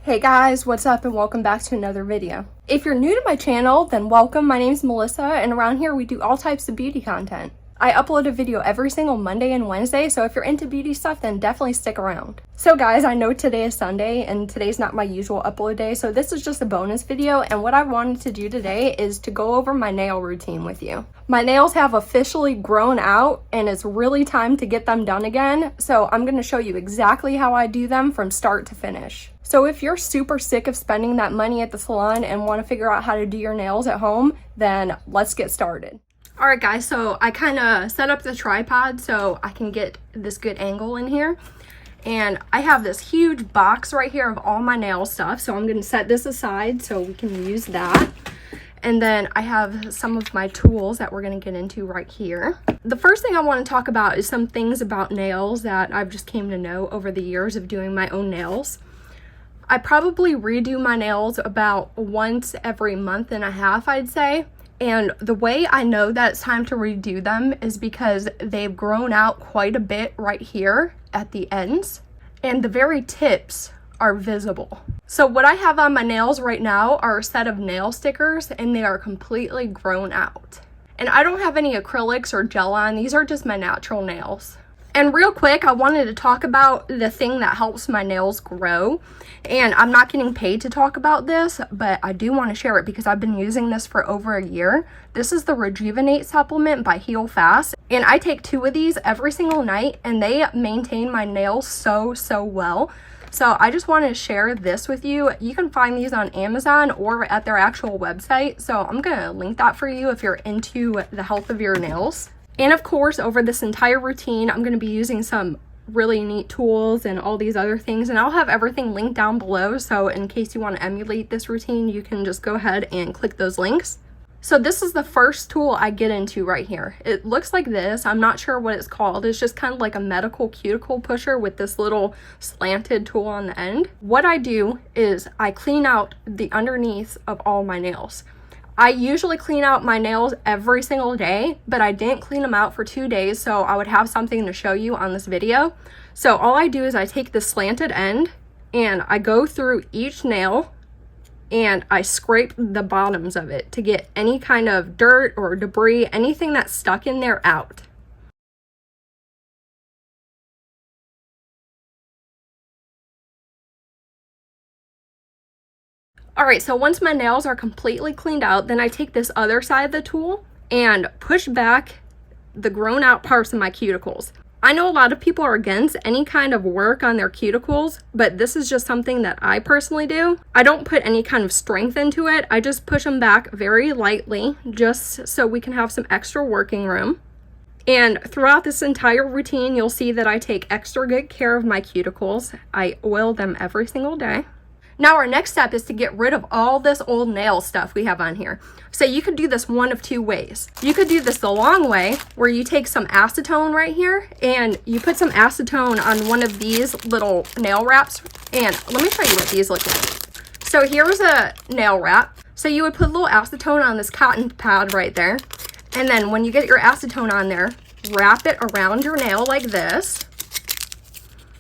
Hey guys, what's up and welcome back to another video. If you're new to my channel, then welcome. My name's Melissa and around here we do all types of beauty content. I upload a video every single Monday and Wednesday, so if you're into beauty stuff, then definitely stick around. So guys, I know today is Sunday and today's not my usual upload day, so this is just a bonus video, and what I wanted to do today is to go over my nail routine with you. My nails have officially grown out and it's really time to get them done again, so I'm going to show you exactly how I do them from start to finish. So if you're super sick of spending that money at the salon and want to figure out how to do your nails at home, then let's get started. Alright guys, so I kind of set up the tripod so I can get this good angle in here. And I have this huge box right here of all my nail stuff, so I'm going to set this aside so we can use that. And then I have some of my tools that we're going to get into right here. The first thing I want to talk about is some things about nails that I've just came to know over the years of doing my own nails. I probably redo my nails about once every month and a half, I'd say. And the way I know that it's time to redo them is because they've grown out quite a bit right here at the ends, and the very tips are visible. So what I have on my nails right now are a set of nail stickers, and they are completely grown out. And I don't have any acrylics or gel on, these are just my natural nails. And real quick, I wanted to talk about the thing that helps my nails grow. And I'm not getting paid to talk about this, but I do want to share it because I've been using this for over a year. This is the Rejuvenate supplement by Heal Fast. And I take 2 of these every single night and they maintain my nails so well. So I just wanted to share this with you. You can find these on Amazon or at their actual website. So I'm going to link that for you if you're into the health of your nails. And of course, over this entire routine, I'm going to be using some really neat tools and all these other things, and I'll have everything linked down below, so in case you want to emulate this routine, you can just go ahead and click those links. So this is the first tool I get into right here. It looks like this. I'm not sure what it's called. It's just kind of like a medical cuticle pusher with this little slanted tool on the end. What I do is I clean out the underneath of all my nails. I usually clean out my nails every single day, but I didn't clean them out for 2 days, so I would have something to show you on this video. So all I do is I take the slanted end and I go through each nail and I scrape the bottoms of it to get any kind of dirt or debris, anything that's stuck in there out. Alright, so once my nails are completely cleaned out, then I take this other side of the tool and push back the grown out parts of my cuticles. I know a lot of people are against any kind of work on their cuticles, but this is just something that I personally do. I don't put any kind of strength into it. I just push them back very lightly just so we can have some extra working room. And throughout this entire routine, you'll see that I take extra good care of my cuticles. I oil them every single day. Now our next step is to get rid of all this old nail stuff we have on here. So you could do this one of 2 ways. You could do this the long way, where you take some acetone right here and you put some acetone on one of these little nail wraps. And let me show you what these look like. So here's a nail wrap. So you would put a little acetone on this cotton pad right there. And then when you get your acetone on there, wrap it around your nail like this.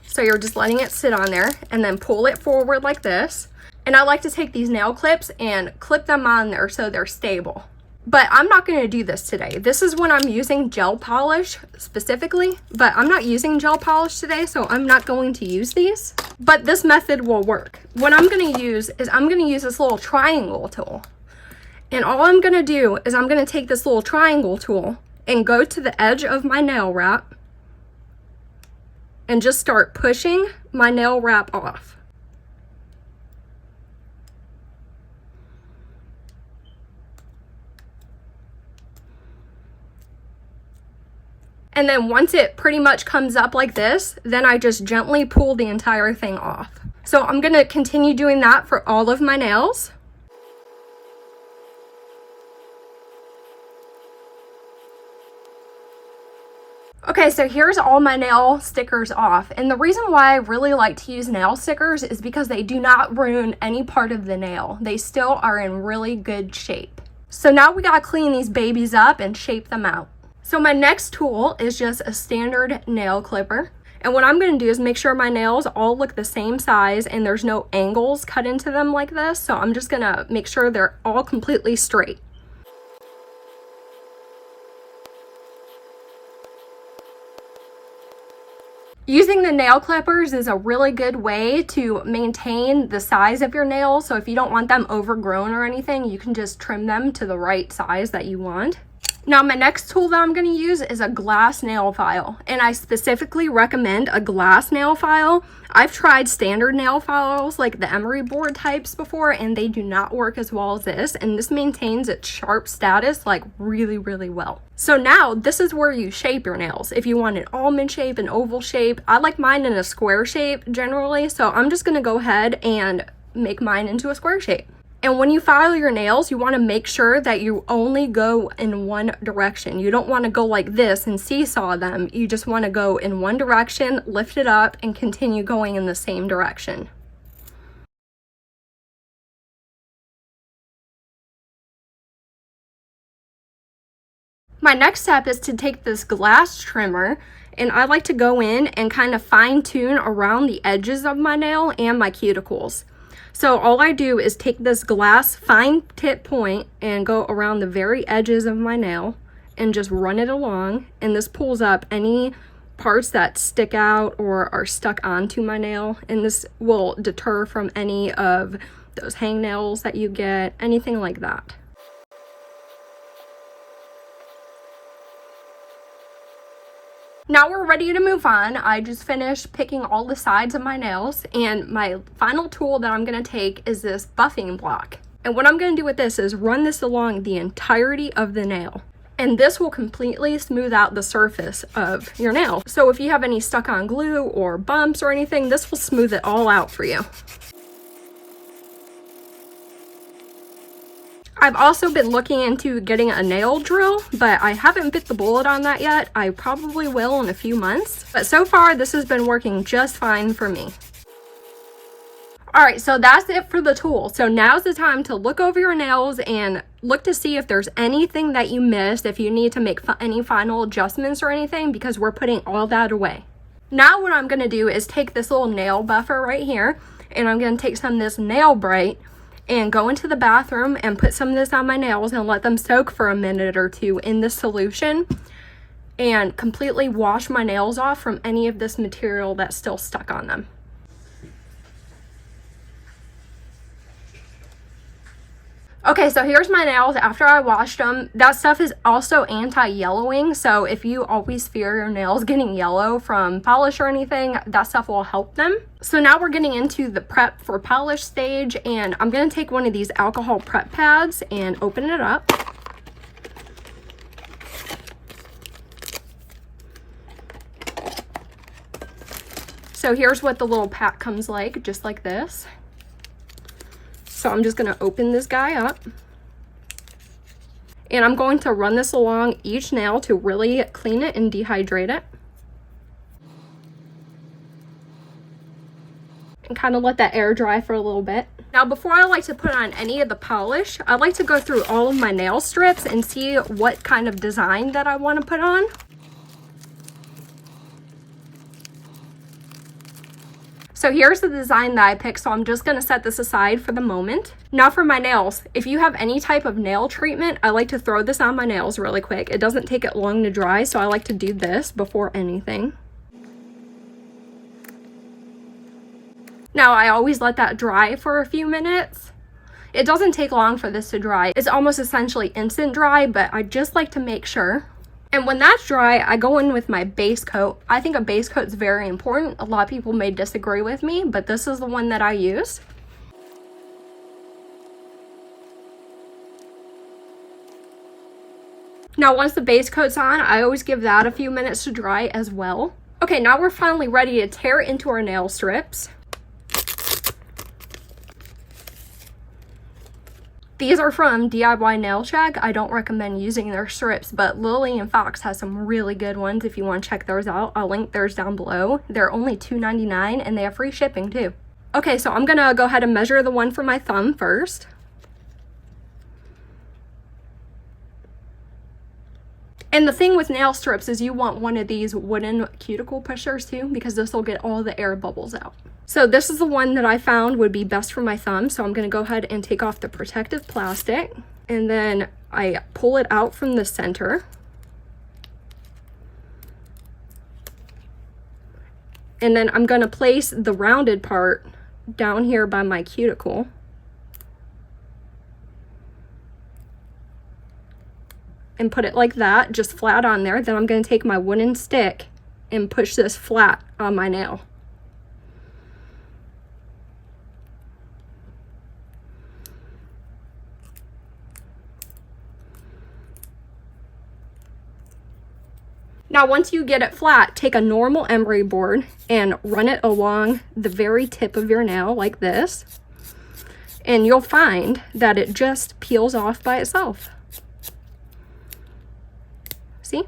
So you're just letting it sit on there and then pull it forward like this. And I like to take these nail clips and clip them on there so they're stable. But I'm not going to do this today. This is when I'm using gel polish specifically, but I'm not using gel polish today, so I'm not going to use these. But this method will work. What I'm going to use is I'm going to use this little triangle tool. And all I'm going to do is I'm going to take this little triangle tool and go to the edge of my nail wrap and just start pushing my nail wrap off. And then once it pretty much comes up like this, then I just gently pull the entire thing off. So I'm going to continue doing that for all of my nails. Okay, so here's all my nail stickers off, and the reason why I really like to use nail stickers is because they do not ruin any part of the nail. They still are in really good shape. So now we gotta clean these babies up and shape them out. So my next tool is just a standard nail clipper, And what I'm going to do is make sure my nails all look the same size and there's no angles cut into them like this. So I'm just going to make sure they're all completely straight. Using the nail clippers is a really good way to maintain the size of your nails. So if you don't want them overgrown or anything, you can just trim them to the right size that you want. Now my next tool that I'm going to use is a glass nail file, and I specifically recommend a glass nail file. I've tried standard nail files like the emery board types before, and they do not work as well as this, and this maintains its sharp status like really well. So now this is where you shape your nails. If you want an almond shape, an oval shape, I like mine in a square shape generally, so I'm just going to go ahead and make mine into a square shape. And when you file your nails, you want to make sure that you only go in one direction. You don't want to go like this and seesaw them. You just want to go in one direction, lift it up, and continue going in the same direction. My next step is to take this glass trimmer, and I like to go in and kind of fine tune around the edges of my nail and my cuticles. So all I do is take this glass fine tip point and go around the very edges of my nail and just run it along, and this pulls up any parts that stick out or are stuck onto my nail, and this will deter from any of those hangnails that you get, anything like that. Now we're ready to move on. I just finished picking all the sides of my nails, and my final tool that I'm going to take is this buffing block. And what I'm going to do with this is run this along the entirety of the nail. And this will completely smooth out the surface of your nail. So if you have any stuck on glue or bumps or anything, this will smooth it all out for you. I've also been looking into getting a nail drill, but I haven't bit the bullet on that yet. I probably will in a few months, but so far this has been working just fine for me. Alright, so that's it for the tool. So now's the time to look over your nails and look to see if there's anything that you missed, if you need to make any final adjustments or anything, because we're putting all that away. Now what I'm going to do is take this little nail buffer right here, and I'm going to take some of this nail bright and go into the bathroom and put some of this on my nails and let them soak for a minute or two in this solution, and completely wash my nails off from any of this material that's still stuck on them. Okay, so here's my nails after I washed them. That stuff is also anti-yellowing, so if you always fear your nails getting yellow from polish or anything, that stuff will help them. So now we're getting into the prep for polish stage, and I'm going to take one of these alcohol prep pads and open it up. So here's what the little pack comes like, just like this. So I'm just going to open this guy up, and I'm going to run this along each nail to really clean it and dehydrate it, and kind of let that air dry for a little bit. Now before I like to put on any of the polish, I like to go through all of my nail strips and see what kind of design that I want to put on. So here's the design that I picked, so I'm just going to set this aside for the moment. Now for my nails, if you have any type of nail treatment, I like to throw this on my nails really quick. It doesn't take it long to dry, so I like to do this before anything. Now I always let that dry for a few minutes. It doesn't take long for this to dry. It's almost essentially instant dry, but I just like to make sure. And when that's dry, I go in with my base coat. I think a base coat is very important. A lot of people may disagree with me, but this is the one that I use. Now once the base coat's on, I always give that a few minutes to dry as well. Okay, now we're finally ready to tear into our nail strips. These are from DIY Nail Shack. I don't recommend using their strips, but Lily and Fox has some really good ones if you want to check those out. I'll link theirs down below. They're only $2.99 and they have free shipping too. Okay, so I'm gonna go ahead and measure the one for my thumb first. And the thing with nail strips is you want one of these wooden cuticle pushers too, because this will get all the air bubbles out. So this is the one that I found would be best for my thumb. So I'm going to go ahead and take off the protective plastic, and then I pull it out from the center. And then I'm going to place the rounded part down here by my cuticle. And put it like that, just flat on there. Then I'm going to take my wooden stick and push this flat on my nail. Now, once you get it flat, take a normal emery board and run it along the very tip of your nail like this. And you'll find that it just peels off by itself. See?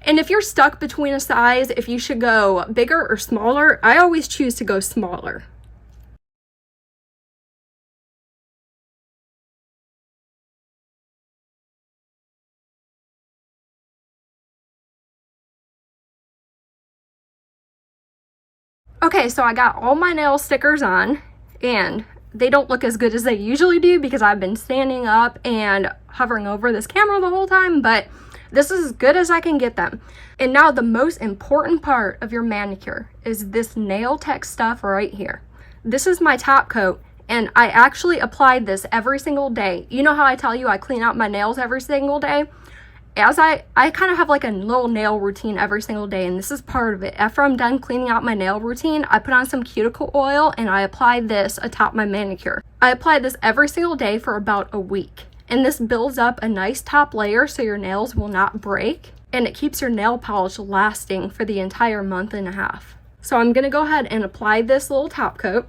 And if you're stuck between a size, if you should go bigger or smaller, I always choose to go smaller. Okay, so I got all my nail stickers on, and they don't look as good as they usually do because I've been standing up and hovering over this camera the whole time, but this is as good as I can get them. And now the most important part of your manicure is this nail tech stuff right here. This is my top coat, and I actually applied this every single day. You know how I tell you I clean out my nails every single day? As I kind of have like a little nail routine every single day, and this is part of it. After I'm done cleaning out my nail routine, I put on some cuticle oil and I apply this atop my manicure. I apply this every single day for about a week. And this builds up a nice top layer so your nails will not break, and it keeps your nail polish lasting for the entire month and a half. So I'm going to go ahead and apply this little top coat.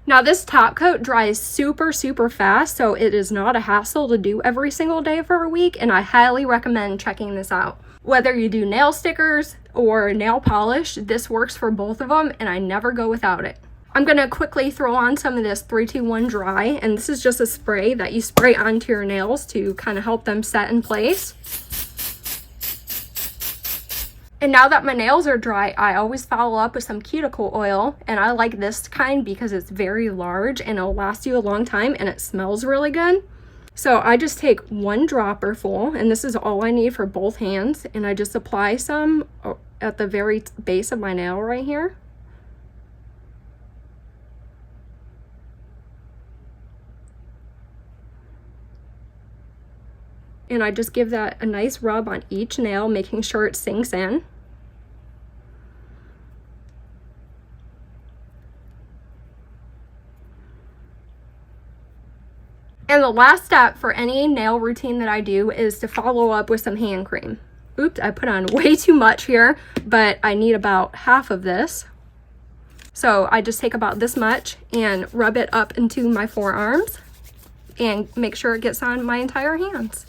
Now this top coat dries super fast, so it is not a hassle to do every single day for a week, and I highly recommend checking this out. Whether you do nail stickers or nail polish, this works for both of them, and I never go without it. I'm going to quickly throw on some of this 3-2-1 dry, and this is just a spray that you spray onto your nails to kind of help them set in place. And now that my nails are dry, I always follow up with some cuticle oil, and I like this kind because it's very large and it'll last you a long time and it smells really good. So I just take one dropper full, and this is all I need for both hands, and I just apply some at the very base of my nail right here. And I just give that a nice rub on each nail, making sure it sinks in. And the last step for any nail routine that I do is to follow up with some hand cream. Oops, I put on way too much here, but I need about half of this. So I just take about this much and rub it up into my forearms and make sure it gets on my entire hands.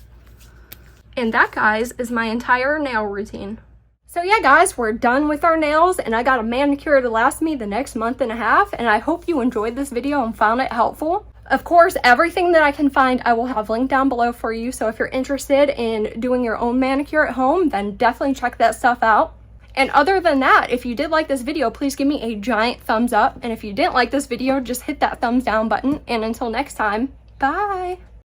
And that, guys, is my entire nail routine. So yeah, guys, we're done with our nails, and I got a manicure to last me the next month and a half, and I hope you enjoyed this video and found it helpful. Of course, everything that I can find, I will have linked down below for you, so if you're interested in doing your own manicure at home, then definitely check that stuff out. And other than that, if you did like this video, please give me a giant thumbs up, and if you didn't like this video, just hit that thumbs down button, and until next time, bye!